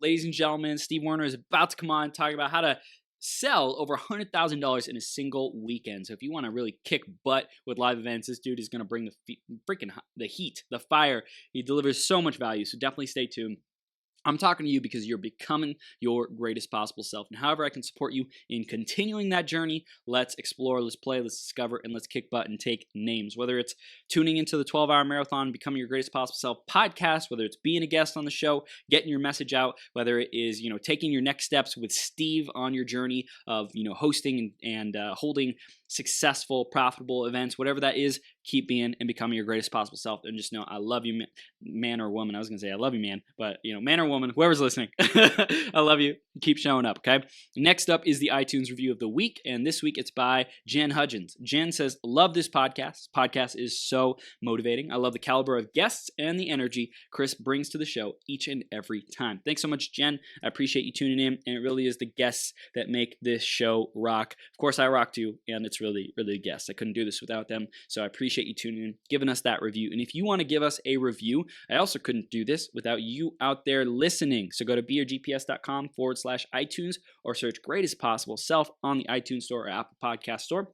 Ladies and gentlemen, Steve Werner is about to come on talking about how to sell over $100,000 in a single weekend. So if you want to really kick butt with live events, this dude is going to bring the heat, the fire. He delivers so much value. So definitely stay tuned. I'm talking to you because you're becoming your greatest possible self. And however I can support you in continuing that journey, let's explore, let's play, let's discover, and let's kick butt and take names. Whether it's tuning into the 12-hour marathon, becoming your greatest possible self podcast, whether it's being a guest on the show, getting your message out, whether it is, taking your next steps with Steve on your journey of, hosting and holding successful, profitable events, whatever that is, keep being and becoming your greatest possible self. And just know I love you, man or woman. I was going to say I love you, man, but man or woman, whoever's listening, I love you. Keep showing up, okay? Next up is the iTunes review of the week, and this week it's by Jen Hudgens. Jen says, love this podcast. This podcast is so motivating. I love the caliber of guests and the energy Chris brings to the show each and every time. Thanks so much, Jen. I appreciate you tuning in, and it really is the guests that make this show rock. Of course, I rock too, and it's really, really the guests. I couldn't do this without them, so I appreciate you tuning in, giving us that review. And if you want to give us a review, I also couldn't do this without you out there listening. So go to beyourgps.com/iTunes or search Greatest Possible Self on the iTunes Store or Apple Podcast Store.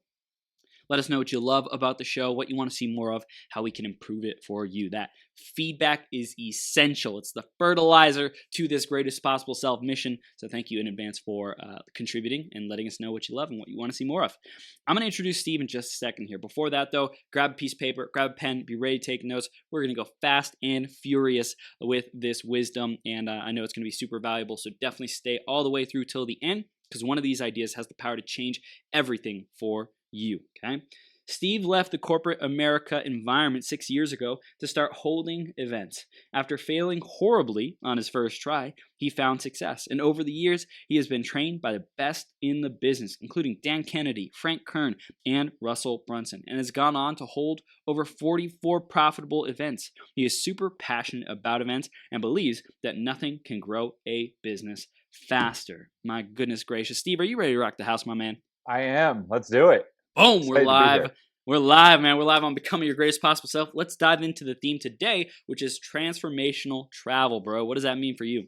Let us know what you love about the show, what you want to see more of, how we can improve it for you. That feedback is essential. It's the fertilizer to this Greatest Possible Self mission. So thank you in advance for contributing and letting us know what you love and what you want to see more of. I'm going to introduce Steve in just a second here. Before that, though, grab a piece of paper, grab a pen, be ready to take notes. We're going to go fast and furious with this wisdom, and I know it's going to be super valuable, so definitely stay all the way through till the end, because one of these ideas has the power to change everything for you, okay? Steve left the corporate America environment 6 years ago to start holding events. After failing horribly on his first try, he found success. And over the years, he has been trained by the best in the business, including Dan Kennedy, Frank Kern, and Russell Brunson, and has gone on to hold over 44 profitable events. He is super passionate about events and believes that nothing can grow a business faster. My goodness gracious. Steve, are you ready to rock the house, my man? I am. Let's do it. Boom, we're live. We're live, man. We're live on Becoming Your Greatest Possible Self. Let's dive into the theme today, which is transformational travel, bro. What does that mean for you?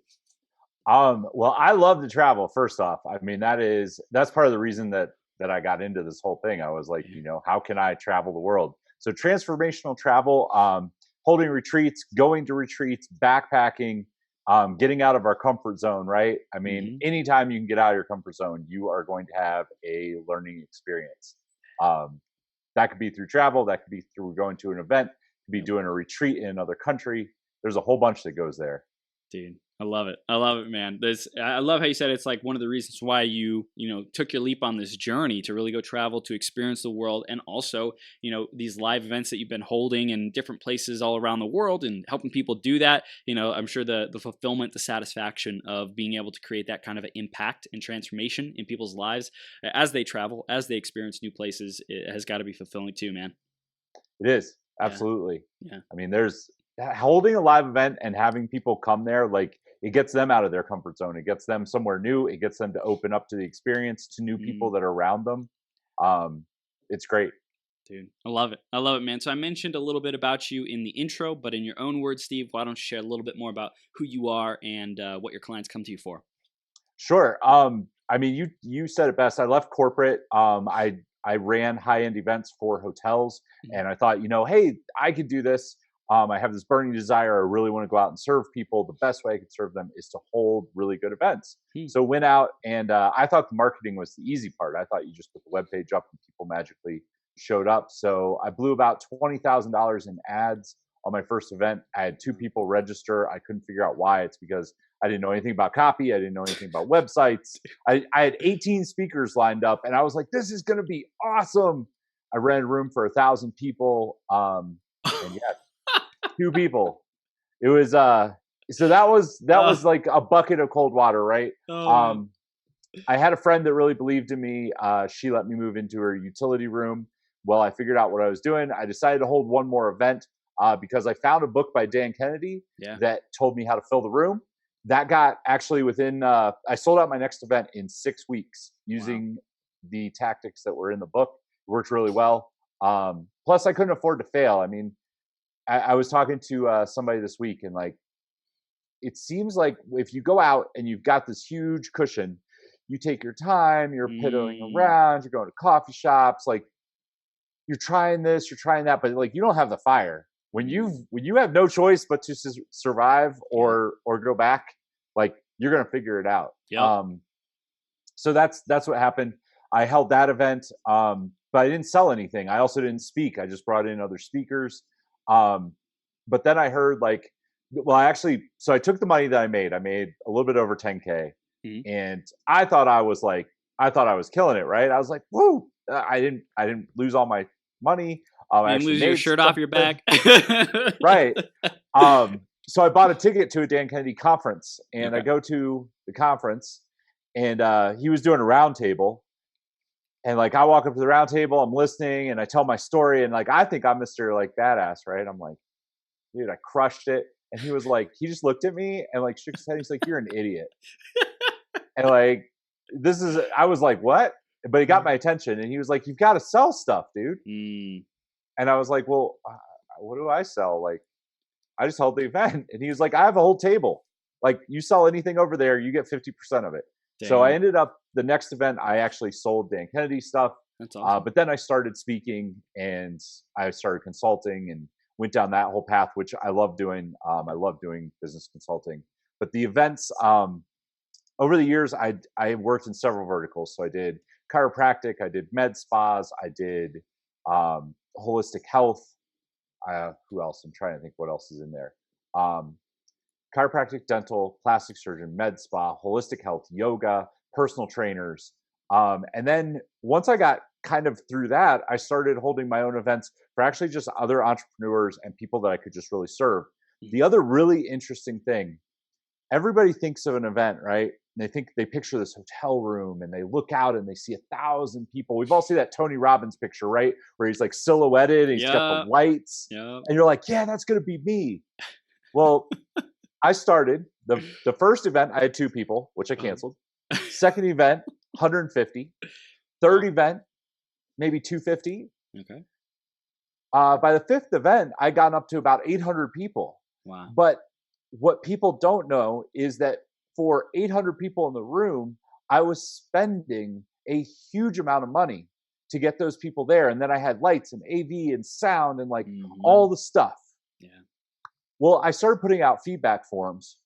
Well, I love to travel, first off. I mean, that's part of the reason that I got into this whole thing. I was like, how can I travel the world? So transformational travel, holding retreats, going to retreats, backpacking, getting out of our comfort zone, right? I mean, anytime you can get out of your comfort zone, you are going to have a learning experience. That could be through travel. That could be through going to an event. It could be doing a retreat in another country. There's a whole bunch that goes there. Dude, I love it. I love it, man. I love how you said it's like one of the reasons why you took your leap on this journey to really go travel, to experience the world, and also, these live events that you've been holding in different places all around the world and helping people do that. I'm sure the fulfillment, the satisfaction of being able to create that kind of an impact and transformation in people's lives as they travel, as they experience new places, it has got to be fulfilling too, man. It is. Absolutely. Yeah. I mean, there's holding a live event and having people come there, like, it gets them out of their comfort zone. It gets them somewhere new. It gets them to open up to the experience, to new people that are around them. It's great. Dude, I love it. I love it, man. So I mentioned a little bit about you in the intro, but in your own words, Steve, why don't you share a little bit more about who you are and what your clients come to you for? Sure. I mean, you said it best. I left corporate. I ran high-end events for hotels, and I thought, hey, I could do this. I have this burning desire. I really want to go out and serve people. The best way I could serve them is to hold really good events. So went out, and I thought the marketing was the easy part. I thought you just put the webpage up and people magically showed up. So I blew about $20,000 in ads on my first event. I had 2 people register. I couldn't figure out why. It's because I didn't know anything about copy. I didn't know anything about websites. I had 18 speakers lined up, and I was like, this is going to be awesome. I rented a room for 1,000 people. And yeah, 2 people. It was so that was like a bucket of cold water, right? I had a friend that really believed in me. She let me move into her utility room. Well, I figured out what I was doing. I decided to hold one more event because I found a book by Dan Kennedy that told me how to fill the room. That got actually within I sold out my next event in 6 weeks using the tactics that were in the book. It worked really well. Plus I couldn't afford to fail. I mean, I was talking to somebody this week, and like, it seems like if you go out and you've got this huge cushion, you take your time, you're piddling Mm, around, you're going to coffee shops, like you're trying this, you're trying that, but like you don't have the fire. When you have no choice but to survive yeah. or go back, like you're gonna figure it out. Yep. So that's what happened. I held that event, but I didn't sell anything. I also didn't speak. I just brought in other speakers. But then I heard like, well, so I took the money that I made. I made a little bit over 10K, Mhm. and I thought I was killing it, right? I was like, woo! I didn't lose all my money. I You didn't actually lose your made shirt off your something, back. right? So I bought a ticket to a Dan Kennedy conference, and I Okay. go to the conference, and he was doing a roundtable, and like I walk up to the roundtable, I'm listening, and I tell my story, and like I think I'm Mr. like badass, right? I'm like, dude, I crushed it. And he was like, he just looked at me and like shook his head. He's like, you're an idiot. And like, I was like, what? But he got my attention, and he was like, you've got to sell stuff, dude. Mm, And I was like, well, what do I sell? Like, I just held the event. And he was like, I have a whole table. Like, you sell anything over there, you get 50% of it. So I dang. ended up, the next event, I actually sold Dan Kennedy stuff. That's awesome. But then I started speaking, and I started consulting and went down that whole path, which I love doing. I love doing business consulting. But the events, over the years, I worked in several verticals. So I did chiropractic, I did med spas, I did holistic health. Who else? I'm trying to think what else is in there. Um, Chiropractic, dental, plastic surgeon, med spa, holistic health, yoga, personal trainers. And then once I got kind of through that, I started holding my own events for actually just other entrepreneurs and people that I could just really serve. The other really interesting thing, everybody thinks of an event, right? They picture this hotel room, and they look out and they see 1,000 people. We've all seen that Tony Robbins picture, right? Where he's like silhouetted and he's got the Yeah. lights, Yeah. and you're like, yeah, that's going to be me. Well, I started the first event. I had 2 people, which I canceled. Second event, 150. Third Wow. event, maybe 250. Okay. By the 5th event, I got up to about 800 people. Wow. But what people don't know is that for 800 people in the room, I was spending a huge amount of money to get those people there. And then I had lights and AV and sound and like all the stuff. Yeah. Well, I started putting out feedback forums.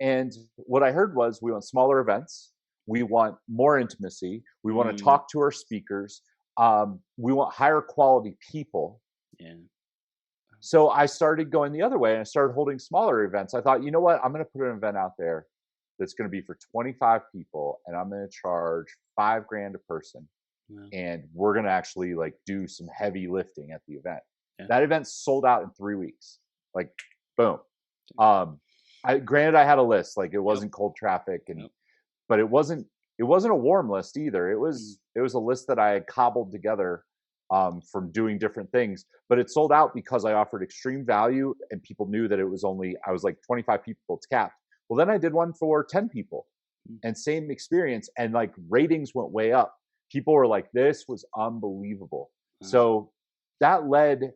And what I heard was, we want smaller events. We want more intimacy. We want to talk to our speakers. We want higher quality people. Yeah. So I started going the other way, and I started holding smaller events. I thought, you know what? I'm going to put an event out there that's going to be for 25 people, and I'm going to charge $5,000 a person. Wow. And we're going to actually like do some heavy lifting at the event. Yeah. That event sold out in 3 weeks. Like, boom. Granted, I had a list, like it wasn't cold traffic, and but it wasn't a warm list either. It was a list that I had cobbled together from doing different things, but it sold out because I offered extreme value, and people knew that I was like 25 people, it's capped. Well, then I did one for 10 people, and same experience, and like ratings went way up. People were like, this was unbelievable. So that led,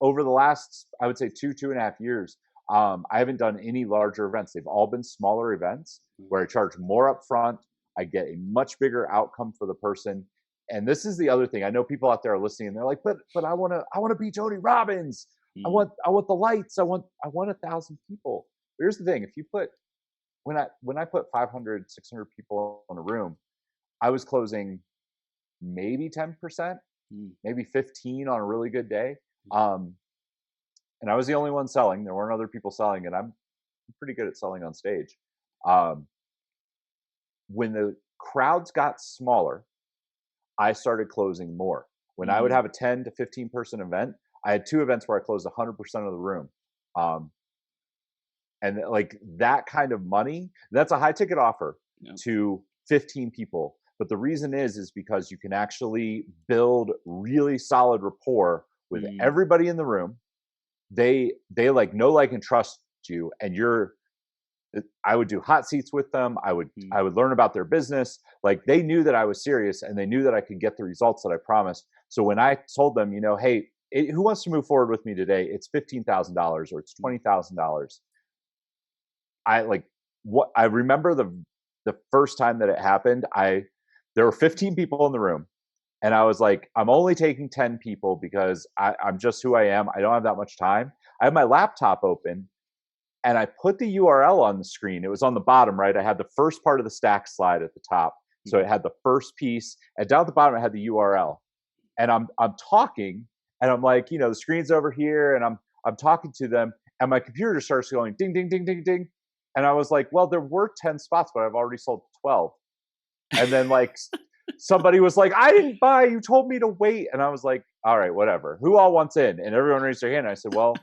over the last, I would say 2.5 years, I haven't done any larger events. They've all been smaller events where I charge more upfront. I get a much bigger outcome for the person. And this is the other thing. I know people out there are listening, and they're like, but I want to be Tony Robbins. I want the lights. I want 1,000 people. But here's the thing. If you put, when I put 500, 600 people in a room, I was closing maybe 10%, maybe 15 on a really good day. And I was the only one selling. There weren't other people selling, and I'm pretty good at selling on stage. When the crowds got smaller, I started closing more. When I would have a 10 to 15 person event, I had 2 events where I closed 100% of the room. And like that kind of money, that's a high ticket offer to 15 people. But the reason is because you can actually build really solid rapport with everybody in the room. They like know, like, and trust you, and I would do hot seats with them. I would learn about their business. Like, they knew that I was serious, and they knew that I could get the results that I promised. So when I told them, hey, who wants to move forward with me today? It's $15,000 or it's $20,000. I remember the first time that it happened, there were 15 people in the room. And I was like, I'm only taking 10 people because I'm just who I am. I don't have that much time. I have my laptop open and I put the URL on the screen. It was on the bottom, right? I had the first part of the stack slide at the top. So it had the first piece, and down at the bottom, it had the URL. And I'm talking, and I'm like, the screen's over here, and I'm talking to them, and my computer starts going ding, ding, ding, ding, ding. And I was like, well, there were 10 spots, but I've already sold 12. And then like somebody was like, I didn't buy, you told me to wait. And I was like, all right, whatever. Who all wants in? And everyone raised their hand. And I said, well,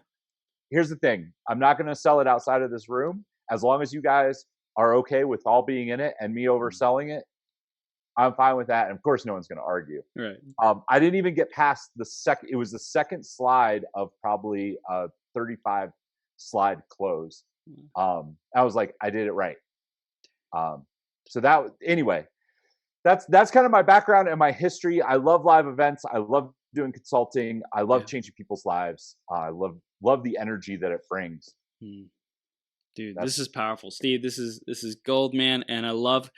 here's the thing. I'm not going to sell it outside of this room. As long as you guys are okay with all being in it and me overselling it, I'm fine with that. And of course, no one's going to argue. Right. I didn't even get past it was the second slide of probably a 35 slide close. I was like, I did it right. Anyway, that's kind of my background and my history. I love live events. I love doing consulting. I love changing people's lives. I love the energy that it brings. Dude, this is powerful. Steve, this is gold, man. And I love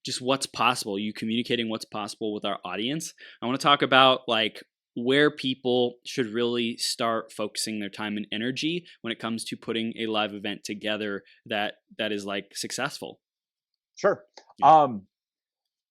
just what's possible. You communicating what's possible with our audience. I want to talk about like where people should really start focusing their time and energy when it comes to putting a live event together that is like successful. Sure. Yeah.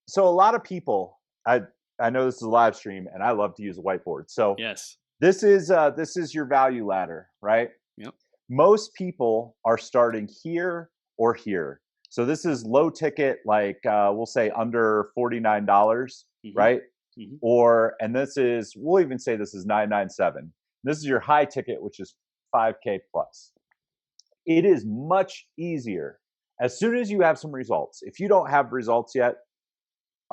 So a lot of people, I know this is a live stream and I love to use a whiteboard. So yes, this is your value ladder, right? Yep. Most people are starting here or here. So this is low ticket, like we'll say under $49, right? Mm-hmm. We'll even say this is $997. This is your high ticket, which is $5K plus. It is much easier as soon as you have some results. If you don't have results yet,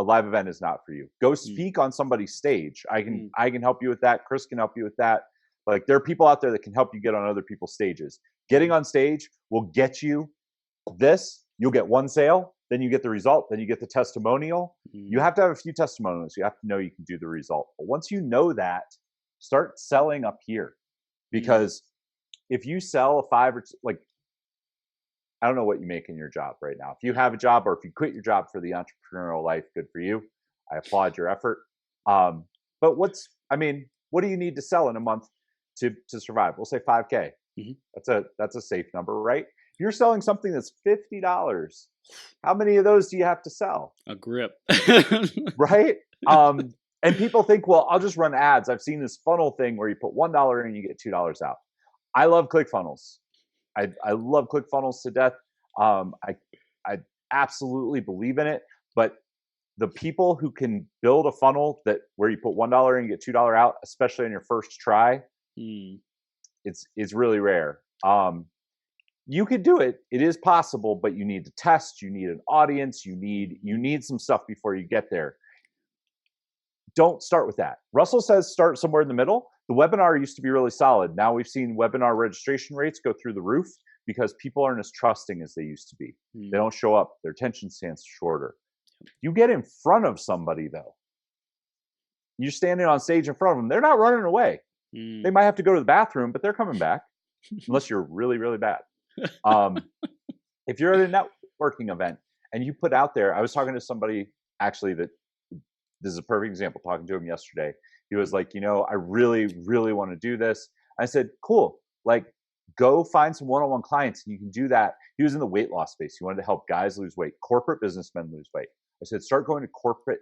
a live event is not for you. Go speak on somebody's stage. I can help you with that. Chris can help you with that. Like there are people out there that can help you get on other people's stages. Getting on stage will get you this. You'll get one sale, then you get the result, then you get the testimonial. You have to have a few testimonials. You have to know you can do the result. But once you know that, start selling up here. Because if you sell I don't know what you make in your job right now. If you have a job or if you quit your job for the entrepreneurial life, good for you. I applaud your effort. But what do you need to sell in a month to survive? We'll say 5K. That's a safe number, right? If you're selling something that's $50, how many of those do you have to sell? A grip. Right? And people think, well, I'll just run ads. I've seen this funnel thing where you put $1 in and you get $2 out. I love ClickFunnels. I love ClickFunnels to death. I absolutely believe in it. But the people who can build a funnel where you put $1 in and you get $2 out, especially on your first try, it's really rare. You could do it. It is possible, but you need to test. You need an audience. You need some stuff before you get there. Don't start with that. Russell says start somewhere in the middle. The webinar used to be really solid. Now we've seen webinar registration rates go through the roof because people aren't as trusting as they used to be. They don't show up. Their attention span's shorter. You get in front of somebody, though. You're standing on stage in front of them. They're not running away. They might have to go to the bathroom, but they're coming back unless you're really, really bad. If you're at a networking event and you put out there, I was talking to somebody actually this is a perfect example, talking to him yesterday. He was like, I really, really want to do this. I said, cool. Like, go find some one-on-one clients. You can do that. He was in the weight loss space. He wanted to help guys lose weight, corporate businessmen lose weight. I said, start going to corporate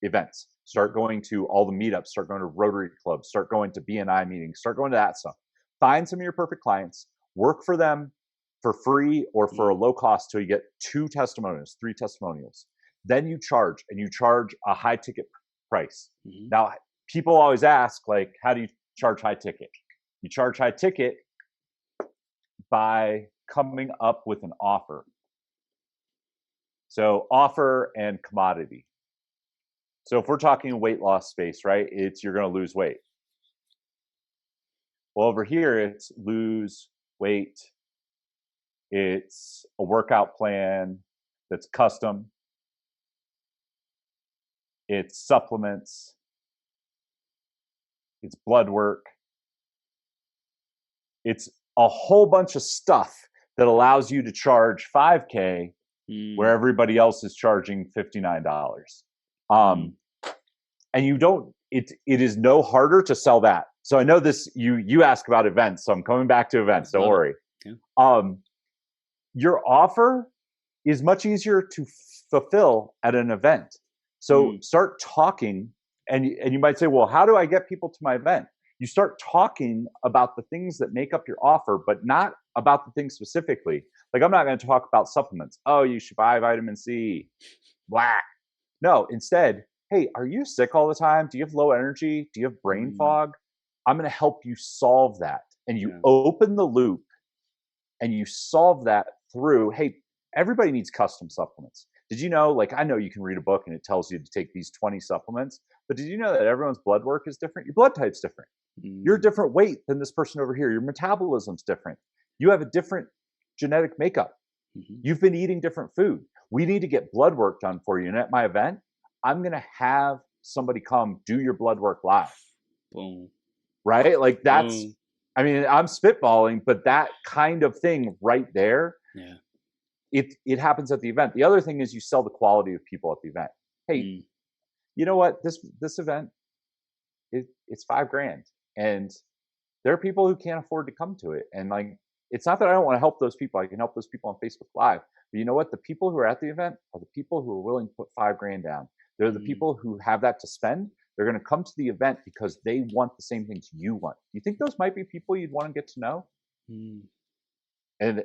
events, start going to all the meetups, start going to Rotary clubs, start going to BNI meetings, start going to that stuff. Find some of your perfect clients, work for them for free or for a low cost till you get 2 testimonials, 3 testimonials. Then you charge, and you charge a high ticket price. Now, people always ask, like, how do you charge high ticket? You charge high ticket by coming up with an offer. So offer and commodity. So if we're talking weight loss space, right, you're going to lose weight. Well, over here, it's lose weight. It's a workout plan that's custom. It's supplements. It's blood work. It's a whole bunch of stuff that allows you to charge $5K where everybody else is charging $59. And you don't, it is no harder to sell that. So I know this, you ask about events, so I'm coming back to events, don't worry. Yeah. Your offer is much easier to fulfill at an event. So start talking, and you might say, well, how do I get people to my event? You start talking about the things that make up your offer, but not about the things specifically. Like, I'm not going to talk about supplements. Oh, you should buy vitamin C. Blah. No, instead, hey, are you sick all the time? Do you have low energy? Do you have brain fog? I'm going to help you solve that. And you open the loop and you solve that through, hey, everybody needs custom supplements. Did you know, like, I know you can read a book and it tells you to take these 20 supplements, but did you know that everyone's blood work is different? Your blood type's different. You're a different weight than this person over here. Your metabolism's different. You have a different genetic makeup. You've been eating different food. We need to get blood work done for you. And at my event, I'm going to have somebody come do your blood work live. Boom. Right? Like, that's, I mean, I'm spitballing, but that kind of thing right there, it happens at the event. The other thing is you sell the quality of people at the event. Hey, you know what? This event, it's $5,000. And there are people who can't afford to come to it. And like, it's not that I don't want to help those people. I can help those people on Facebook Live. But you know what? The people who are at the event are the people who are willing to put $5,000 down. They're the people who have that to spend. They're going to come to the event because they want the same things you want. You think those might be people you'd want to get to know? And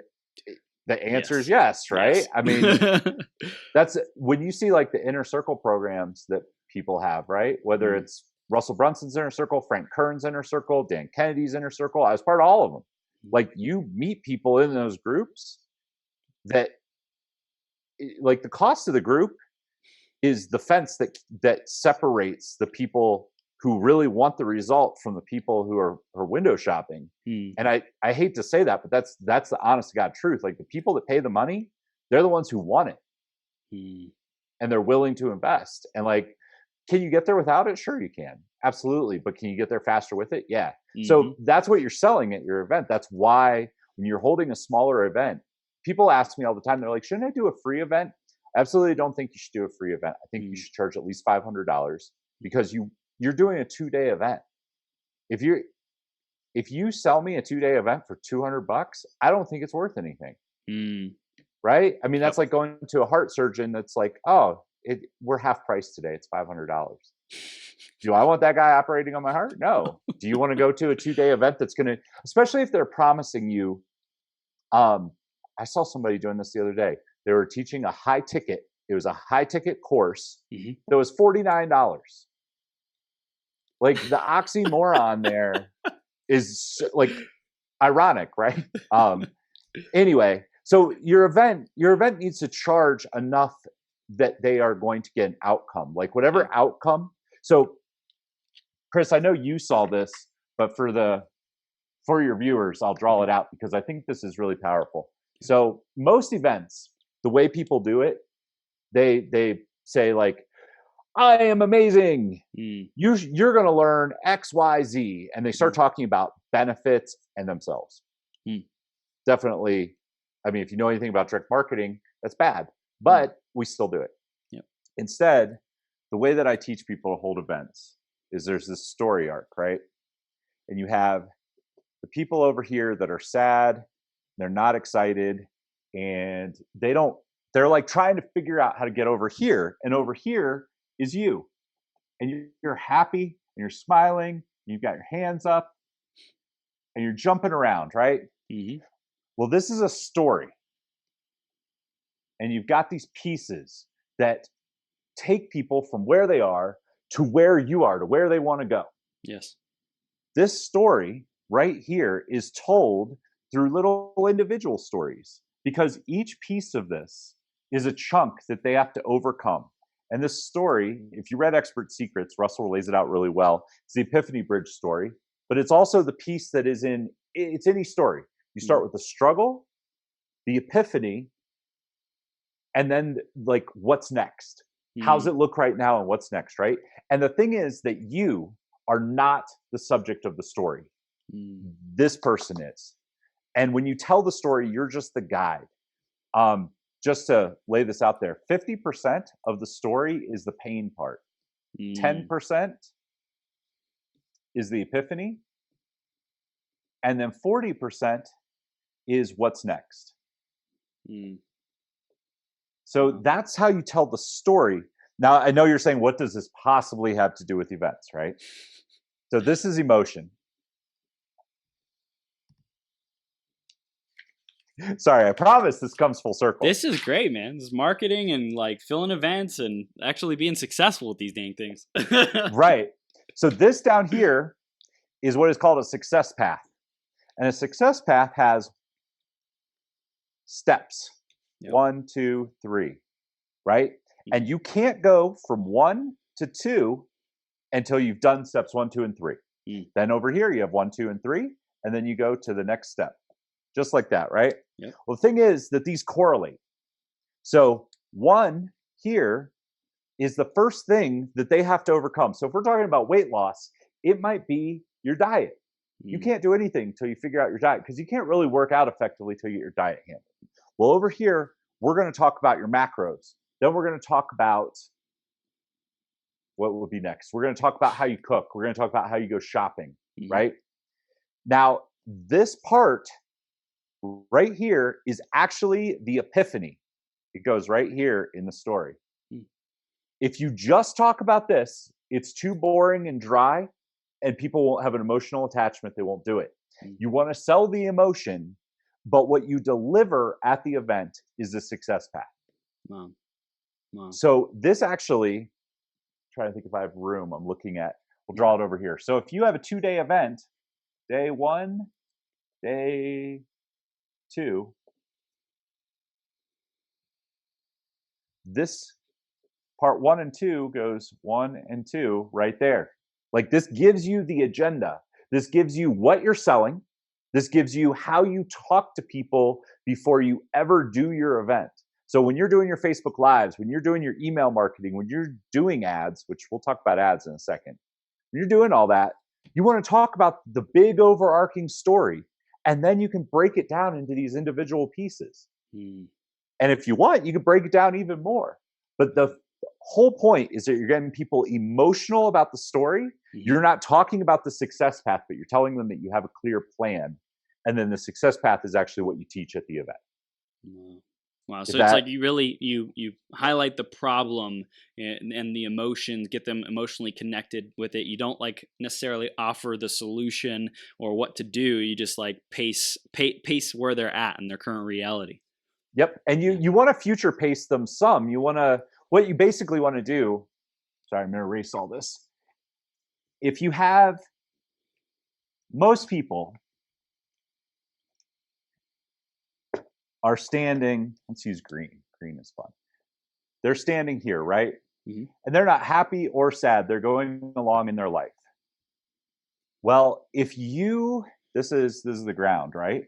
the answer is yes, right? Yes. I mean, that's when you see like the inner circle programs that people have, right? Whether it's Russell Brunson's inner circle, Frank Kern's inner circle, Dan Kennedy's inner circle. I was part of all of them. Like, you meet people in those groups that, like, the cost of the group is the fence that separates the people who really want the result from the people who are window shopping. And I hate to say that, but that's the honest to God truth. Like, the people that pay the money, they're the ones who want it. And they're willing to invest. And like, can you get there without it? Sure, you can. Absolutely. But can you get there faster with it? Yeah. So that's what you're selling at your event. That's why when you're holding a smaller event, people ask me all the time, they're like, shouldn't I do a free event? I absolutely don't think you should do a free event. I think you should charge at least $500 because you're doing a 2-day event. If you sell me a 2-day event for $200, I don't think it's worth anything. Right? I mean, that's like going to a heart surgeon that's like, oh, we're half price today. It's $500. Do I want that guy operating on my heart? No. Do you want to go to a 2-day event that's going to, especially if they're promising you, I saw somebody doing this the other day. They were teaching a high ticket. It was a high ticket course that was $49. Like, the oxymoron there is like ironic, right? Anyway, so your event needs to charge enough that they are going to get an outcome, like whatever outcome. So Chris, I know you saw this, but for your viewers, I'll draw it out because I think this is really powerful. So most events, the way people do it, they say like, I am amazing. You're going to learn X, Y, Z. And they start talking about benefits and themselves. Definitely. I mean, if you know anything about direct marketing, that's bad, but we still do it. Instead, the way that I teach people to hold events is there's this story arc, right? And you have the people over here that are sad, they're not excited, and they're like trying to figure out how to get over here. And over here is you. And you're happy and you're smiling, you've got your hands up, and you're jumping around, right? Well, this is a story. And you've got these pieces that take people from where they are to where you are, to where they want to go. Yes. This story right here is told through little individual stories because each piece of this is a chunk that they have to overcome. And this story, if you read Expert Secrets, Russell lays it out really well. It's the Epiphany Bridge story, but it's also the piece that is it's any story. You start with the struggle, the epiphany, and then like, what's next? How's it look right now and what's next, right? And the thing is that you are not the subject of the story. This person is. And when you tell the story, you're just the guide. Just to lay this out there, 50% of the story is the pain part. 10% is the epiphany. And then 40% is what's next. So that's how you tell the story. Now, I know you're saying, what does this possibly have to do with events, right? So this is emotion. Sorry, I promise this comes full circle. This is great, man. This is marketing and like filling events and actually being successful with these dang things. Right. So this down here is what is called a success path. And a success path has steps. Yep. 1, 2, 3, right? And you can't go from 1 to 2 until you've done steps 1, 2, and 3. Then over here, you have 1, 2, and 3, and then you go to the next step. Just like that, right? Yep. Well, the thing is that these correlate. So 1 here is the first thing that they have to overcome. So if we're talking about weight loss, it might be your diet. You can't do anything until you figure out your diet, because you can't really work out effectively until you get your diet handled. Well, over here, we're going to talk about your macros. Then we're going to talk about what would be next. We're going to talk about how you cook. We're going to talk about how you go shopping, right? Now, this part right here is actually the epiphany. It goes right here in the story. If you just talk about this, it's too boring and dry, and people won't have an emotional attachment. They won't do it. You want to sell the emotion, but what you deliver at the event is the success path. Wow. So this actually, trying to think if I have room, I'm looking at, we'll draw it over here. So if you have a 2-day event, day 1, day 2, this part 1 and 2 goes 1 and 2 right there. Like, this gives you the agenda. This gives you what you're selling. This gives you how you talk to people before you ever do your event. So when you're doing your Facebook Lives, when you're doing your email marketing, when you're doing ads, which we'll talk about ads in a second, when you're doing all that, you want to talk about the big overarching story, and then you can break it down into these individual pieces. And if you want, you can break it down even more. But the whole point is that you're getting people emotional about the story. You're not talking about the success path, but you're telling them that you have a clear plan. And then the success path is actually what you teach at the event. Wow. So it's like you really, you highlight the problem and the emotions, get them emotionally connected with it. You don't like necessarily offer the solution or what to do. You just like pace where they're at in their current reality. Yep. And you want to future pace them some. You want to, what you basically want to do, sorry, I'm going to erase all this. If you have, most people are standing, let's use green. Green is fun. They're standing here, right? And they're not happy or sad. They're going along in their life. Well, if you, this is the ground, right?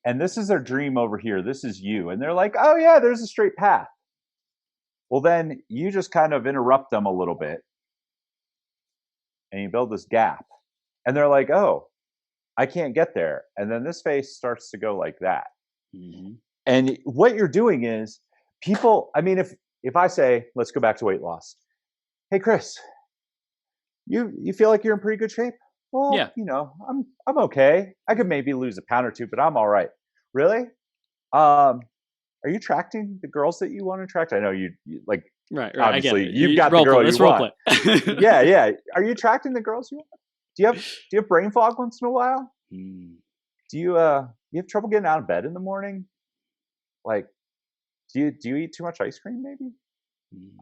And this is their dream over here. This is you. And they're like, oh yeah, there's a straight path. Well, then you just kind of interrupt them a little bit and you build this gap. And they're like, oh, I can't get there. And then this face starts to go like that. And what you're doing is people, I mean, if I say, let's go back to weight loss. Hey, Chris, you feel like you're in pretty good shape? Well, yeah. You know, I'm okay. I could maybe lose a pound or 2, but I'm all right. Really? Are you attracting the girls that you want to attract? I know you like, right. Obviously, you've got the girl you want. Yeah. Are you attracting the girls you want? Do you have brain fog once in a while? Do you have trouble getting out of bed in the morning? Like, do you eat too much ice cream? Maybe.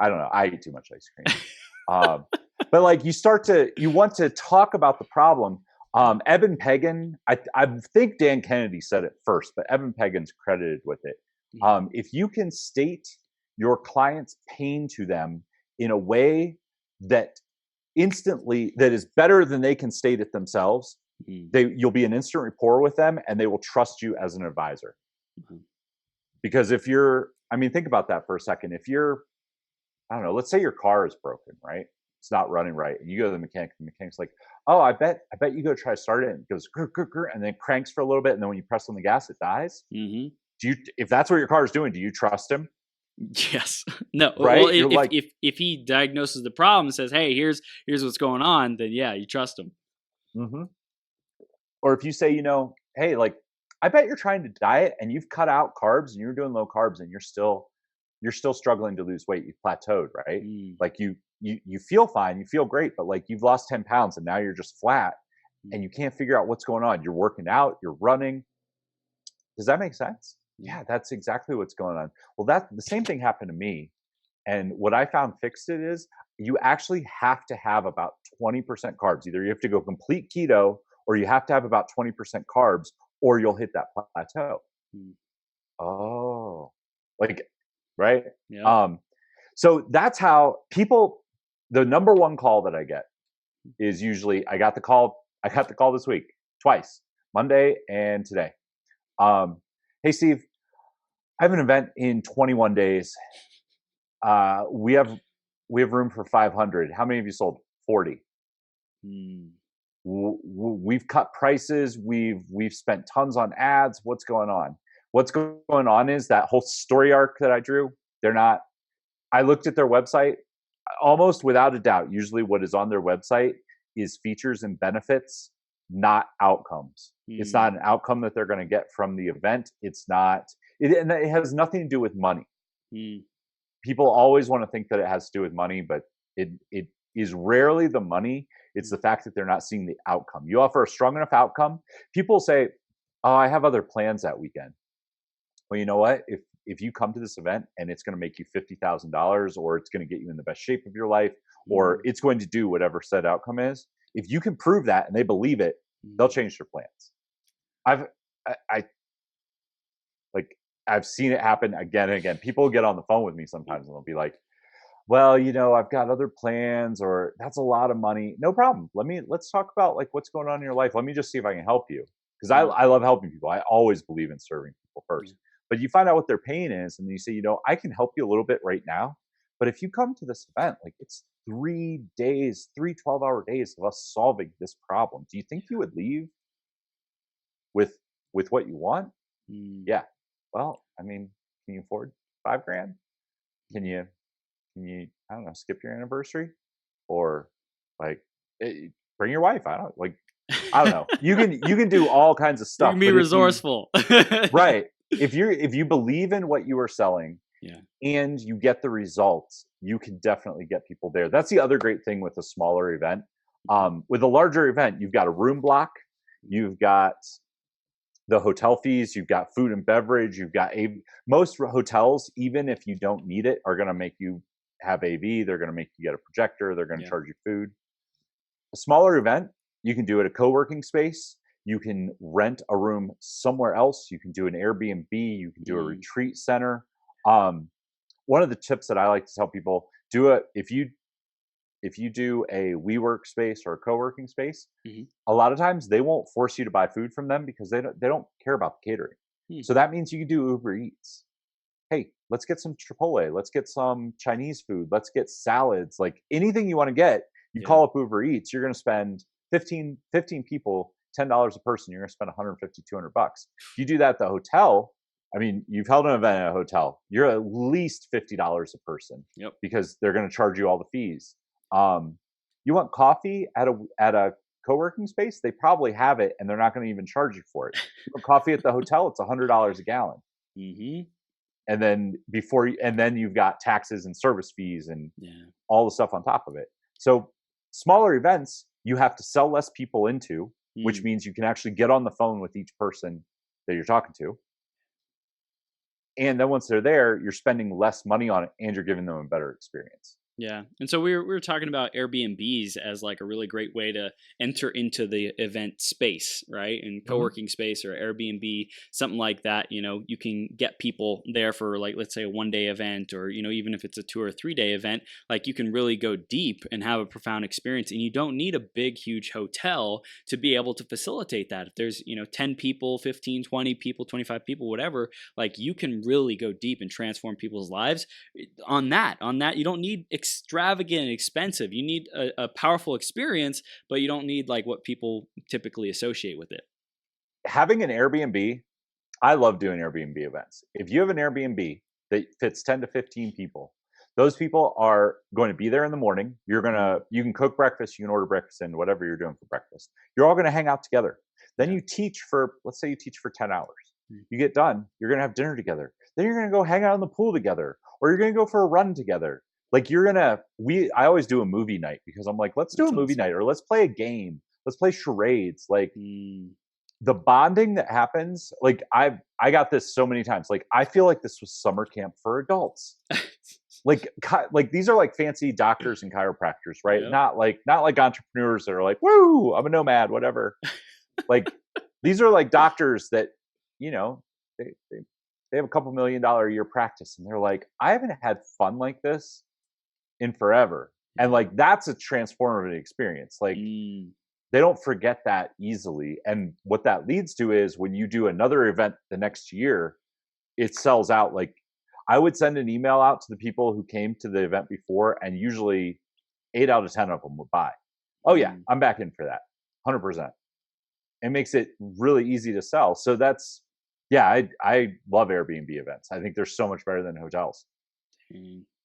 I don't know. I eat too much ice cream. But like, you want to talk about the problem. Eben Pagan, I think Dan Kennedy said it first, but Eben Pagan's credited with it. If you can state your client's pain to them in a way that is better than they can state it themselves, you'll be an instant rapport with them, and they will trust you as an advisor. Because if you're, I mean, think about that for a second. If you're, I don't know, let's say your car is broken, right? it's not running right. And you go to the mechanic's like, oh, I bet you go try to start it, and it goes grr, grr, grr, and then cranks for a little bit, and then when you press on the gas, it dies. Mm-hmm. If that's what your car is doing, do you trust him? Yes. No. Right? Well, You're like, if he diagnoses the problem and says, "Hey, here's what's going on," then yeah, you trust him. mm-hmm. Or if you say, hey, like, I bet you're trying to diet and you've cut out carbs and you're doing low carbs and you're still struggling to lose weight. You've plateaued, right? Mm. Like you feel fine, you feel great, but like you've lost 10 pounds and now you're just flat and you can't figure out what's going on. You're working out, you're running. Does that make sense? Yeah, that's exactly what's going on. Well, the same thing happened to me. And what I found fixed it is you actually have to have about 20% carbs. Either you have to go complete keto or you have to have about 20% carbs or you'll hit that plateau. Mm. Oh, like, right? Yeah. So that's how the number one call that I get is usually, I got the call this week, twice, Monday and today. Hey, Steve, I have an event in 21 days. We have room for 500. How many of you sold? 40. Mm. We've cut prices. We've spent tons on ads. What's going on? What's going on is that whole story arc that I drew. I looked at their website almost without a doubt. Usually what is on their website is features and benefits, not outcomes. It's not an outcome that they're going to get from the event. It's not, and it has nothing to do with money. People always want to think that it has to do with money, but it is rarely the money. It's the fact that they're not seeing the outcome. You offer a strong enough outcome. People say, oh, I have other plans that weekend. Well, you know what? If you come to this event and it's going to make you $50,000 or it's going to get you in the best shape of your life or it's going to do whatever said outcome is, if you can prove that and they believe it, they'll change their plans. I've seen it happen again and again. People get on the phone with me sometimes and they'll be like, well, I've got other plans, or that's a lot of money. No problem. Let's talk about like what's going on in your life. Let me just see if I can help you. Because I love helping people. I always believe in serving people first. But you find out what their pain is and you say, I can help you a little bit right now. But if you come to this event, like it's 3 days, 3 12-hour days of us solving this problem. Do you think you would leave with what you want? Yeah. Well, I mean, can you afford $5,000? Can you, I don't know, skip your anniversary? Or like bring your wife? I don't know. You can do all kinds of stuff. You can be resourceful. Right. If you believe in what you are selling and you get the results, you can definitely get people there. That's the other great thing with a smaller event. With a larger event, you've got a room block, you've got the hotel fees, you've got food and beverage, you've got most hotels, even if you don't need it, are going to make you have AV. They're going to make you get a projector. They're going to charge you food. A smaller event, you can do it at a co-working space. You can rent a room somewhere else. You can do an Airbnb. You can do a retreat center. One of the tips that I like to tell people, if you do a WeWork space or a co-working space, a lot of times they won't force you to buy food from them because they don't care about the catering. So that means you can do Uber Eats. Hey, let's get some Chipotle. Let's get some Chinese food. Let's get salads. Like anything you want to get, you call up Uber Eats. You're going to spend 15 people, $10 a person. You're going to spend 150, 200 bucks. If you do that at the hotel, I mean, you've held an event at a hotel. You're at least $50 a person because they're going to charge you all the fees. You want coffee at a co-working space? They probably have it and they're not going to even charge you for it. You want coffee at the hotel? It's $100 a gallon. And then you've got taxes and service fees and all the stuff on top of it. So smaller events, you have to sell less people into, which means you can actually get on the phone with each person that you're talking to. And then once they're there, you're spending less money on it and you're giving them a better experience. Yeah. And so we were talking about Airbnbs as like a really great way to enter into the event space, right? And co-working space or Airbnb, something like that, you can get people there for like, let's say a 1-day event or, even if it's a 2 or 3-day event, like you can really go deep and have a profound experience. And you don't need a big, huge hotel to be able to facilitate that. If there's, 10 people, 15, 20 people, 25 people, whatever, like you can really go deep and transform people's lives on that. You don't need extravagant and expensive. You need a powerful experience, but you don't need like what people typically associate with it. Having an Airbnb, I love doing Airbnb events. If you have an Airbnb that fits 10 to 15 people, those people are going to be there in the morning. You can cook breakfast, you can order breakfast and whatever you're doing for breakfast. You're all going to hang out together. Then you teach for, let's say you teach for 10 hours. You get done, you're going to have dinner together. Then you're going to go hang out in the pool together, or you're going to go for a run together. Like I always do a movie night because I'm like, let's do a movie night, or let's play a game. Let's play charades. Like the bonding that happens, like I got this so many times. Like I feel like this was summer camp for adults. like these are like fancy doctors and chiropractors, right? Yep. Not like entrepreneurs that are like, woo, I'm a nomad, whatever. Like these are like doctors that, you know, they have a couple $1 million a year practice, and they're like, I haven't had fun like this in forever. And like that's a transformative experience. Like they don't forget that easily. And what that leads to is when you do another event the next year, it sells out. Like I would send an email out to the people who came to the event before, and usually 8 out of 10 of them would buy. Oh yeah, I'm back in for that. 100%. It makes it really easy to sell. So that's, yeah, I love Airbnb events. I think they're so much better than hotels.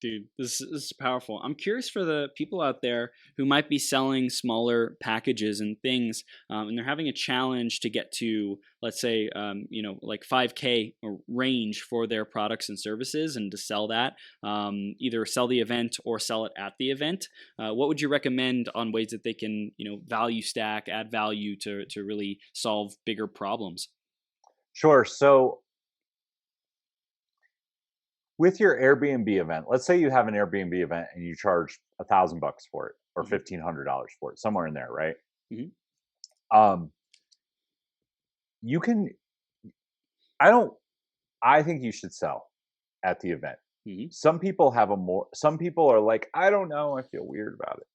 Dude, this is powerful. I'm curious for the people out there who might be selling smaller packages and things, and they're having a challenge to get to, let's say, like 5K range for their products and services, and to sell that, either sell the event or sell it at the event. What would you recommend on ways that they can, value stack, add value to really solve bigger problems? Sure. So with your Airbnb event, let's say you have an Airbnb event and you charge $1,000 for it, or $1,500 for it, somewhere in there, right? You can. I think you should sell at the event. Some people some people are like, I don't know, I feel weird about it.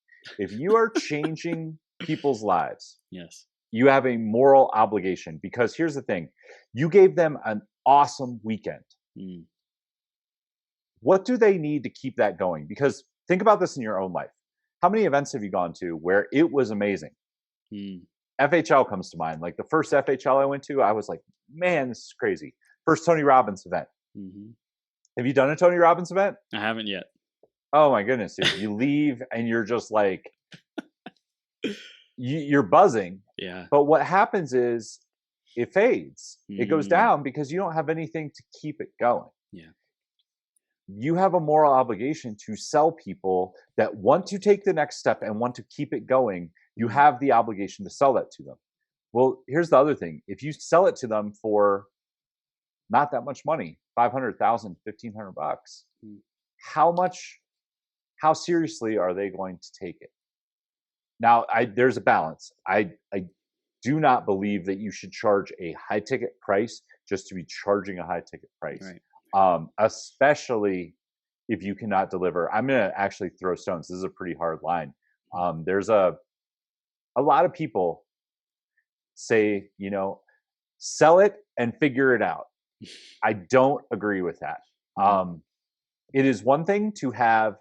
If you are changing people's lives, yes, you have a moral obligation, because here's the thing, you gave them an awesome weekend. What do they need to keep that going? Because think about this in your own life. How many events have you gone to where it was amazing? FHL comes to mind. Like the first FHL I went to, I was like, man, this is crazy. First Tony Robbins event. Have you done a Tony Robbins event? I haven't yet. Oh my goodness, dude. You leave and you're just like, you're buzzing. Yeah. But what happens is it fades. It goes down because you don't have anything to keep it going. Yeah. You have a moral obligation to sell people that want to take the next step and want to keep it going. You have the obligation to sell that to them. Well, here's the other thing. If you sell it to them for not that much money, $500,000, $1,500, how seriously are they going to take it? Now, there's a balance. I do not believe that you should charge a high ticket price just to be charging a high ticket price. Right. Especially if you cannot deliver. I'm going to actually throw stones. This is a pretty hard line. There's a lot of people say, sell it and figure it out. I don't agree with that. It is one thing to have,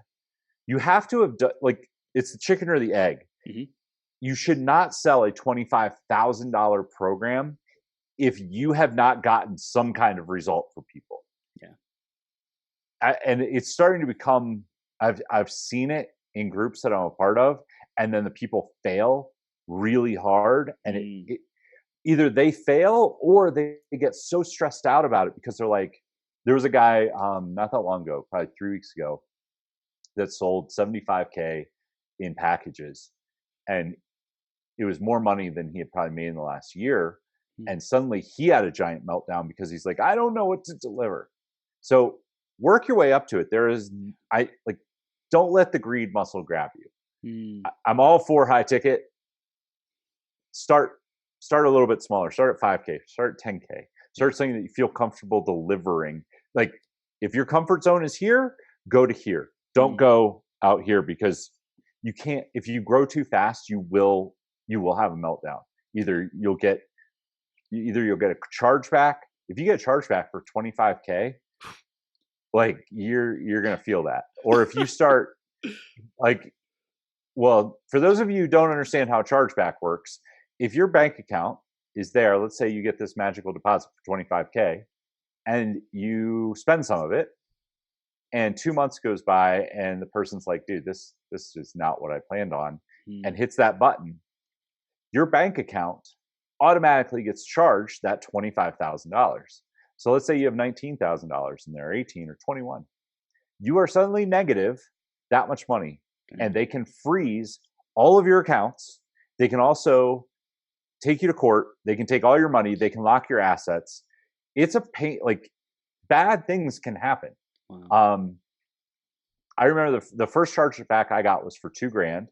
you have to have done, like, it's the chicken or the egg. You should not sell a $25,000 program if you have not gotten some kind of result for people. And it's starting to become, I've seen it in groups that I'm a part of, and then the people fail really hard, and either they fail or they get so stressed out about it because they're like, there was a guy not that long ago, probably 3 weeks ago, that sold $75K in packages, and it was more money than he had probably made in the last year. And suddenly he had a giant meltdown because he's like, I don't know what to deliver. So work your way up to it. Don't let the greed muscle grab you. I'm all for high ticket. Start a little bit smaller. Start at 5K. Start at 10K. Start something that you feel comfortable delivering. Like if your comfort zone is here, go to here. Don't go out here, because you can't. If you grow too fast, you will have a meltdown. Either you'll get a chargeback. If you get a chargeback for 25K, like you're gonna feel that. Or if you start Like, well, for those of you who don't understand how chargeback works, if your bank account is there, let's say you get this magical deposit for 25K and you spend some of it, and 2 months goes by and the person's like, dude, this is not what I planned on, and hits that button, your bank account automatically gets charged that $25,000. So let's say you have $19,000 in there, 18 or 21. You are suddenly negative that much money, and they can freeze all of your accounts. They can also take you to court. They can take all your money. They can lock your assets. It's a pain. Like, bad things can happen. Wow. I remember the first chargeback I got was for $2,000.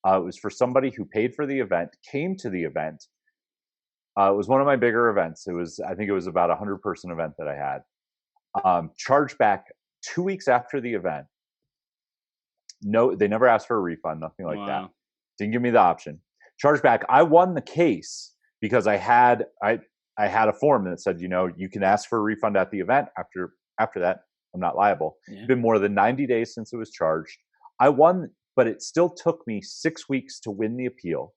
It was for somebody who paid for the event, came to the event. It was one of my bigger events. I think it was about a 100-person event that I had. Charged back 2 weeks after the event. No, they never asked for a refund, nothing like that. Didn't give me the option. Charged back. I won the case because I had a form that said, you can ask for a refund at the event. After that, I'm not liable. Yeah. It's been more than 90 days since it was charged. I won, but it still took me 6 weeks to win the appeal.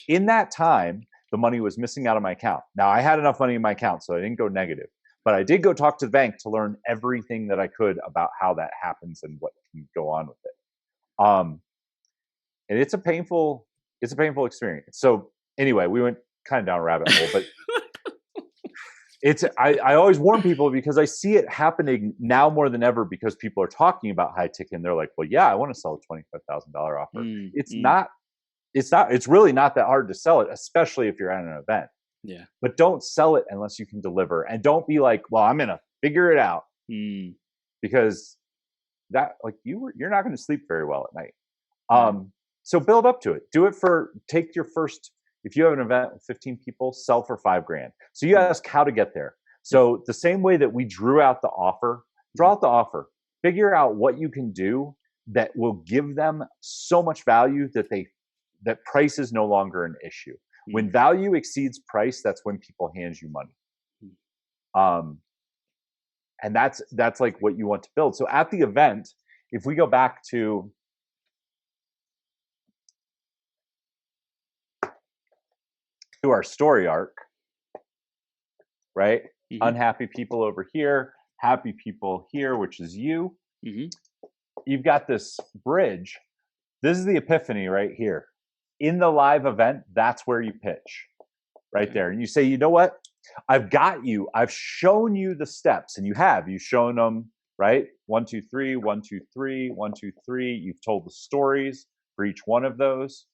In that time, the money was missing out of my account. Now, I had enough money in my account, so I didn't go negative. But I did go talk to the bank to learn everything that I could about how that happens and what can go on with it. And it's a painful experience. So anyway, we went kind of down a rabbit hole, but I always warn people because I see it happening now more than ever because people are talking about high ticket and they're like, well, yeah, I want to sell a $25,000 offer. It's really not that hard to sell it, especially if you're at an event. Yeah. But don't sell it unless you can deliver, and don't be like, well, I'm going to figure it out, because that, like, you're not going to sleep very well at night. So build up to it. Take your first, if you have an event with 15 people, sell for $5,000. So you ask how to get there. So the same way that we drew out the offer, draw out the offer, figure out what you can do that will give them so much value that price is no longer an issue. When value exceeds price, that's when people hand you money. And that's like what you want to build. So at the event, if we go back to our story arc, right? Mm-hmm. Unhappy people over here, happy people here, which is you. Mm-hmm. You've got this bridge. This is the epiphany right here. In the live event, that's where you pitch, right there. And you say, you know what? I've got you. I've shown you the steps, and you've shown them, right? 1, 2, 3, 1, 2, 3, 1, 2, 3. You've told the stories for each one of those.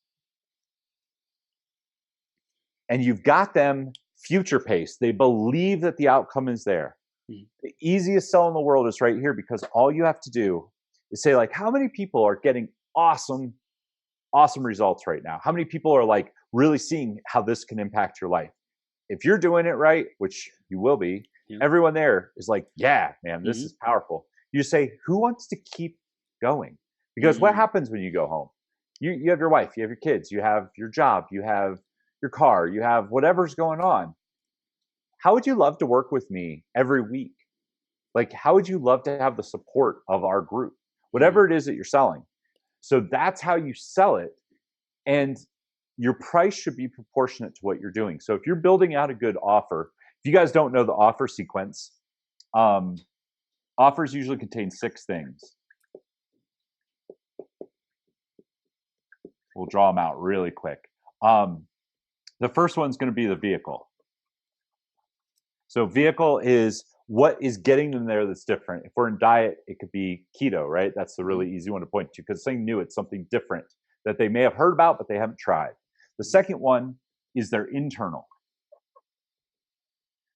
And you've got them future paced. They believe that the outcome is there. Mm-hmm. The easiest sell in the world is right here, because all you have to do is say, like, how many people are getting awesome results right now? How many people are, like, really seeing how this can impact your life? If you're doing it right, which you will be, everyone there is like, yeah, man, this is powerful. You say, who wants to keep going? Because what happens when you go home? You have your wife, you have your kids, you have your job, you have your car, you have whatever's going on. How would you love to work with me every week? Like, how would you love to have the support of our group? Whatever it is that you're selling. So that's how you sell it. And your price should be proportionate to what you're doing. So if you're building out a good offer, if you guys don't know the offer sequence, offers usually contain 6 things. We'll draw them out really quick. The first one's going to be the vehicle. So vehicle is what is getting them there that's different. If we're in diet, it could be keto, right? That's the really easy one to point to, because it's something new, it's something different that they may have heard about, but they haven't tried. The second one is their internal.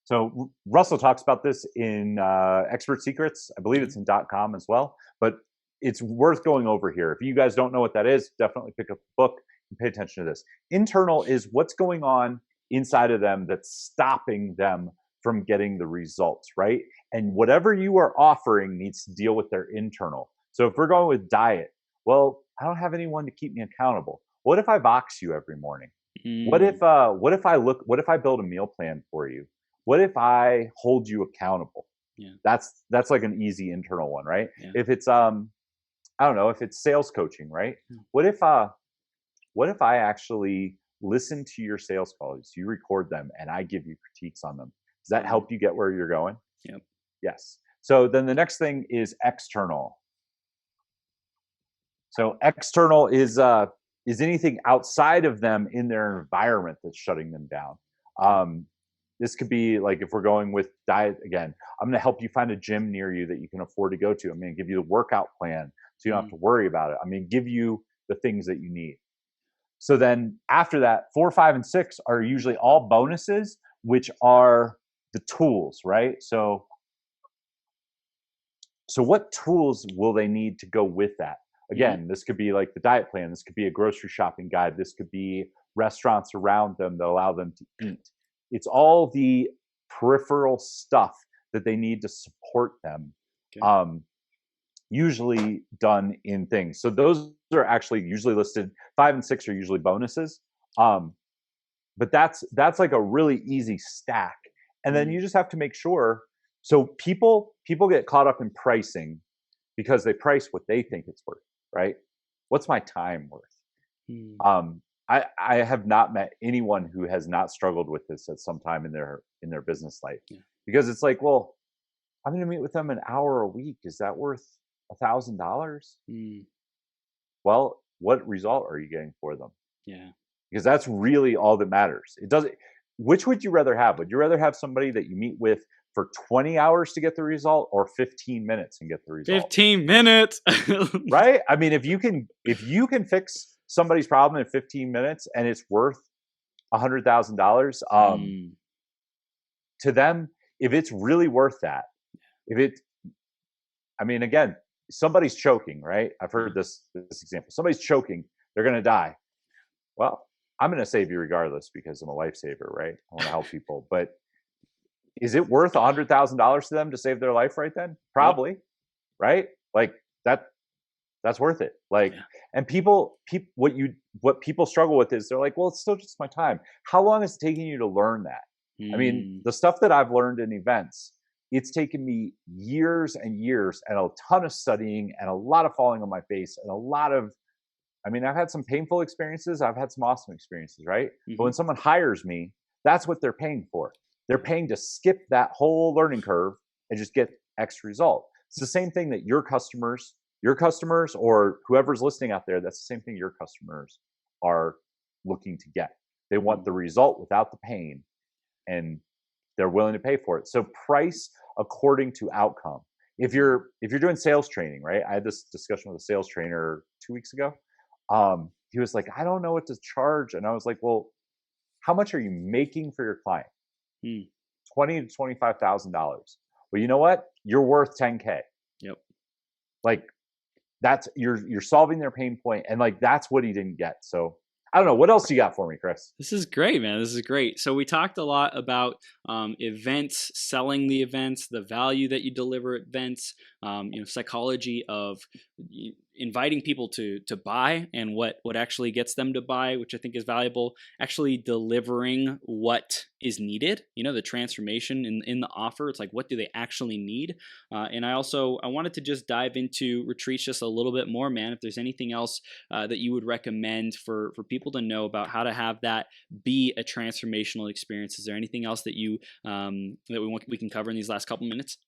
So Russell talks about this in Expert Secrets. I believe it's in .com as well, but it's worth going over here. If you guys don't know what that is, definitely pick up the book and pay attention to this. Internal is what's going on inside of them that's stopping them from getting the results, right? And whatever you are offering needs to deal with their internal. So if we're going with diet, well, I don't have anyone to keep me accountable. What if I box you every morning? What if I build a meal plan for you? What if I hold you accountable? Yeah. That's like an easy internal one, right? Yeah. If it's I don't know if it's sales coaching, right? Mm. What if I actually listen to your sales calls, you record them, and I give you critiques on them? Does that help you get where you're going? Yep. Yes. So then the next thing is external. So external is anything outside of them in their environment that's shutting them down. This could be like, if we're going with diet again, I'm going to help you find a gym near you that you can afford to go to. I'm going to give you the workout plan so you don't have to worry about it. I'm going to give you the things that you need. So then after that, 4, 5, and 6 are usually all bonuses, which are the tools, right? So what tools will they need to go with that? Again, this could be like the diet plan. This could be a grocery shopping guide. This could be restaurants around them that allow them to eat. It's all the peripheral stuff that they need to support them, usually done in things. So those are actually usually listed. 5 and 6 are usually bonuses. But that's like a really easy stack. And then you just have to make sure. So people get caught up in pricing because they price what they think it's worth, right? What's my time worth? I have not met anyone who has not struggled with this at some time in their business life, because it's like, well, I'm going to meet with them an hour a week. Is that worth $1,000? Well, what result are you getting for them? Yeah. Because that's really all that matters. It doesn't. Which would you rather have? Would you rather have somebody that you meet with for 20 hours to get the result, or 15 minutes and get the result? 15 minutes. Right? I mean, if you can fix somebody's problem in 15 minutes and it's worth $100,000, to them, if it's really worth that, I mean, again, somebody's choking, right? I've heard this example. Somebody's choking, they're going to die. Well, I'm going to save you regardless because I'm a lifesaver, right? I want to help people. But is it worth $100,000 to them to save their life right then? Probably, right? Like that's worth it. Like, and people, what people struggle with is they're like, well, it's still just my time. How long is it taking you to learn that? I mean, the stuff that I've learned in events, it's taken me years and years and a ton of studying and a lot of falling on my face and a lot of, I mean, I've had some painful experiences. I've had some awesome experiences, right? But when someone hires me, that's what they're paying for. They're paying to skip that whole learning curve and just get X result. It's the same thing that your customers, or whoever's listening out there, that's the same thing your customers are looking to get. They want the result without the pain, and they're willing to pay for it. So price according to outcome. If you're doing sales training, right? I had this discussion with a sales trainer 2 weeks ago. He was like, I don't know what to charge. And I was like, well, how much are you making for your client? $20,000 to $25,000. Well, you know what? You're worth 10K. Yep. Like, that's you're solving their pain point, and like that's what he didn't get. So I don't know. What else you got for me, Chris? This is great, man. This is great. So we talked a lot about events, selling the events, the value that you deliver at events, psychology of inviting people to buy and what actually gets them to buy, which I think is valuable. Actually delivering what is needed, the transformation in the offer. It's like, what do they actually need? And I wanted to just dive into retreats just a little bit more, man. If there's anything else that you would recommend for people to know about how to have that be a transformational experience, is there anything else that you that we can cover in these last couple minutes?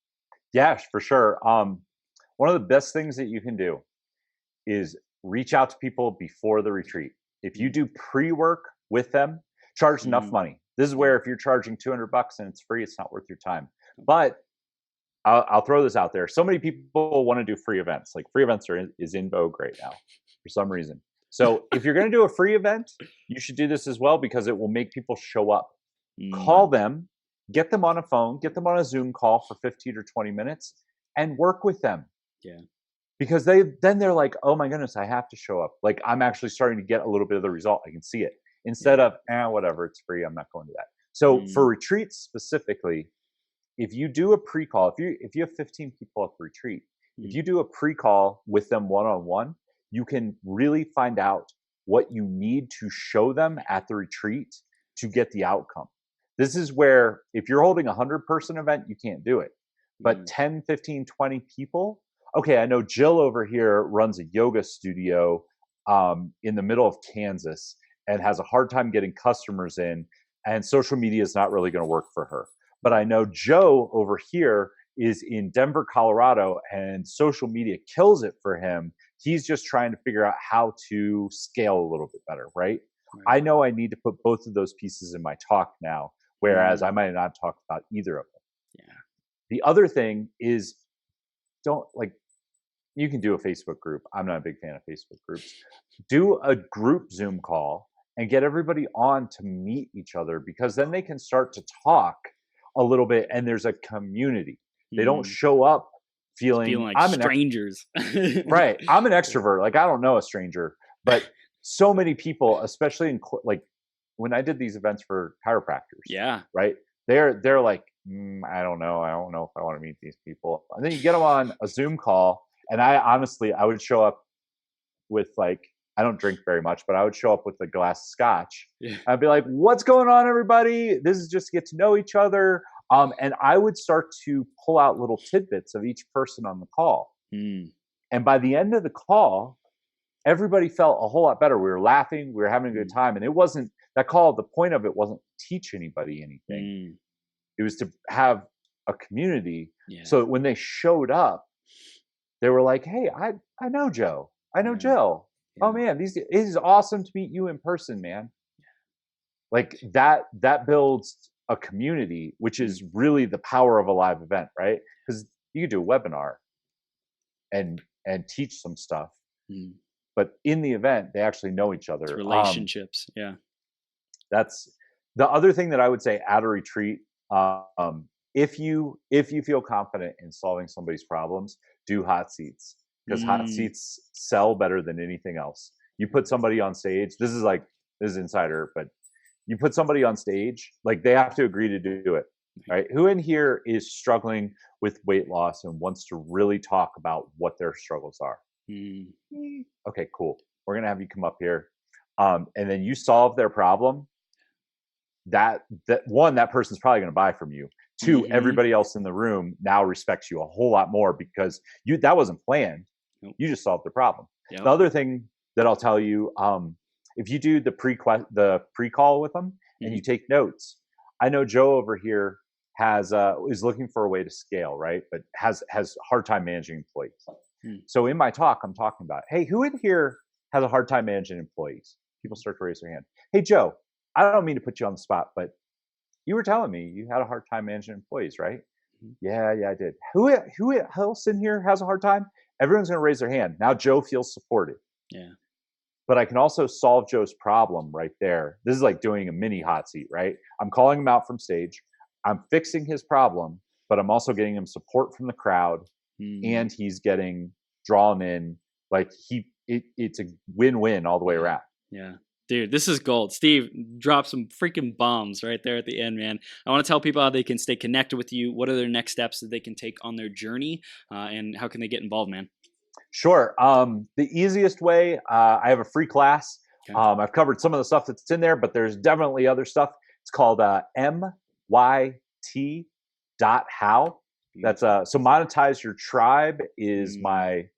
Yeah, for sure. One of the best things that you can do is reach out to people before the retreat. If you do pre-work with them, charge enough money. This is where if you're charging $200 and it's free, it's not worth your time. But I'll throw this out there. So many people want to do free events. Like, free events is in vogue right now for some reason. So if you're going to do a free event, you should do this as well, because it will make people show up. Call them, get them on a phone, get them on a Zoom call for 15 or 20 minutes and work with them. Yeah. Because they're like, oh my goodness, I have to show up. Like, I'm actually starting to get a little bit of the result. I can see it. Instead of, whatever, it's free, I'm not going to that. So for retreats specifically, if you do a pre-call, if you have 15 people at the retreat, if you do a pre-call with them one-on-one, you can really find out what you need to show them at the retreat to get the outcome. This is where, if you're holding a 100-person event, you can't do it. But 10, 15, 20 people, okay, I know Jill over here runs a yoga studio in the middle of Kansas and has a hard time getting customers in, and social media is not really going to work for her. But I know Joe over here is in Denver, Colorado, and social media kills it for him. He's just trying to figure out how to scale a little bit better, right? Right. I know I need to put both of those pieces in my talk now, whereas I might not talk about either of them. Yeah. The other thing is, don't like, you can do a Facebook group. I'm not a big fan of Facebook groups. Do a group Zoom call and get everybody on to meet each other, because then they can start to talk a little bit and there's a community. They don't show up feeling like I'm strangers. Right. I'm an extrovert. Like, I don't know a stranger, but so many people, especially in like when I did these events for chiropractors. Yeah. Right. They're like, I don't know. I don't know if I want to meet these people. And then you get them on a Zoom call. And I would show up with, like, I don't drink very much, but I would show up with a glass of scotch. Yeah. I'd be like, what's going on, everybody? This is just to get to know each other. And I would start to pull out little tidbits of each person on the call. And by the end of the call, everybody felt a whole lot better. We were laughing, we were having a good time. And it wasn't that call, the point of it wasn't to teach anybody anything. It was to have a community. Yeah. So that when they showed up, they were like, hey, I know Joe. I know Jill. Yeah. Oh man, it is awesome to meet you in person, man. Like that builds a community, which is really the power of a live event, right? Because you could do a webinar and teach some stuff. But in the event, they actually know each other. It's relationships. Yeah. That's the other thing that I would say at a retreat. If you feel confident in solving somebody's problems, do hot seats, because hot seats sell better than anything else. You put somebody on stage. This is insider, but you put somebody on stage, like, they have to agree to do it, right? Who in here is struggling with weight loss and wants to really talk about what their struggles are? Okay, cool. We're gonna have you come up here, and then you solve their problem. That person's probably going to buy from you. Two, everybody else in the room now respects you a whole lot more, because that wasn't planned. You just solved the problem. The other thing that I'll tell you, if you do the pre-call with them and you take notes, I know Joe over here is looking for a way to scale, right? But has a hard time managing employees. So in my talk, I'm talking about, hey, who in here has a hard time managing employees? People start to raise their hand. Hey, Joe, I don't mean to put you on the spot, but you were telling me you had a hard time managing employees, right? Yeah, I did. Who else in here has a hard time? Everyone's going to raise their hand. Now Joe feels supported. Yeah. But I can also solve Joe's problem right there. This is like doing a mini hot seat, right? I'm calling him out from stage. I'm fixing his problem, but I'm also getting him support from the crowd, and he's getting drawn in. Like, it's a win-win all the way around. Yeah. Dude, this is gold. Steve, drop some freaking bombs right there at the end, man. I want to tell people how they can stay connected with you. What are their next steps that they can take on their journey, and how can they get involved, man? Sure. The easiest way, I have a free class. Okay. I've covered some of the stuff that's in there, but there's definitely other stuff. It's called MYT.how. That's so Monetize Your Tribe is my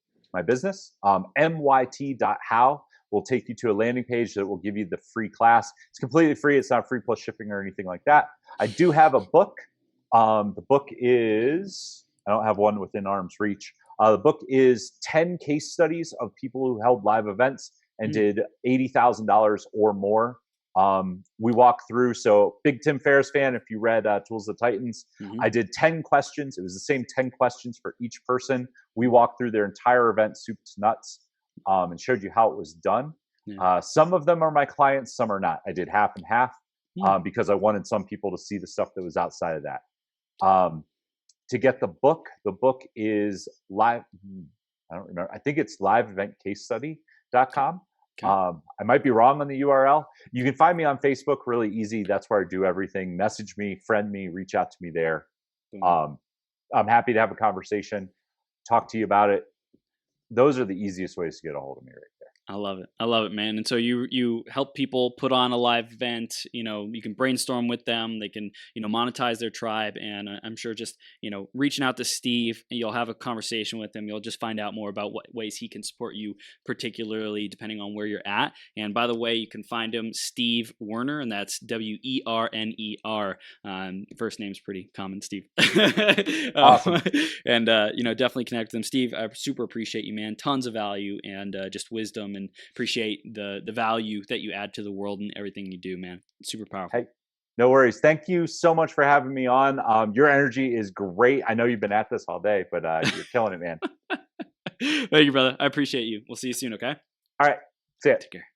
business. MYT.how will take you to a landing page that will give you the free class. It's completely free. It's not free plus shipping or anything like that. I do have a book. The book is, I don't have one within arm's reach. The book is 10 case studies of people who held live events and did $80,000 or more. We walk through, so big Tim Ferriss fan, if you read Tools of the Titans, I did 10 questions. It was the same 10 questions for each person. We walked through their entire event, soup to nuts, and showed you how it was done. Some of them are my clients, some are not. I did half and half because I wanted some people to see the stuff that was outside of that. To get the book is live. I don't remember. I think it's liveeventcasestudy.com. Okay. I might be wrong on the URL. You can find me on Facebook really easy. That's where I do everything. Message me, friend me, reach out to me there. I'm happy to have a conversation, talk to you about it. Those are the easiest ways to get a hold of me right there. I love it. I love it, man. And so you help people put on a live event. You can brainstorm with them. They can monetize their tribe. And I'm sure just reaching out to Steve, you'll have a conversation with him. You'll just find out more about what ways he can support you, particularly depending on where you're at. And by the way, you can find him Steve Werner, and that's Werner. First name's pretty common, Steve. Awesome. And definitely connect with him, Steve. I super appreciate you, man. Tons of value and just wisdom. And appreciate the value that you add to the world and everything you do, man. It's super powerful. Hey, no worries. Thank you so much for having me on. Your energy is great. I know you've been at this all day, but you're killing it, man. Thank you, brother. I appreciate you. We'll see you soon, okay? All right. See ya. Take care.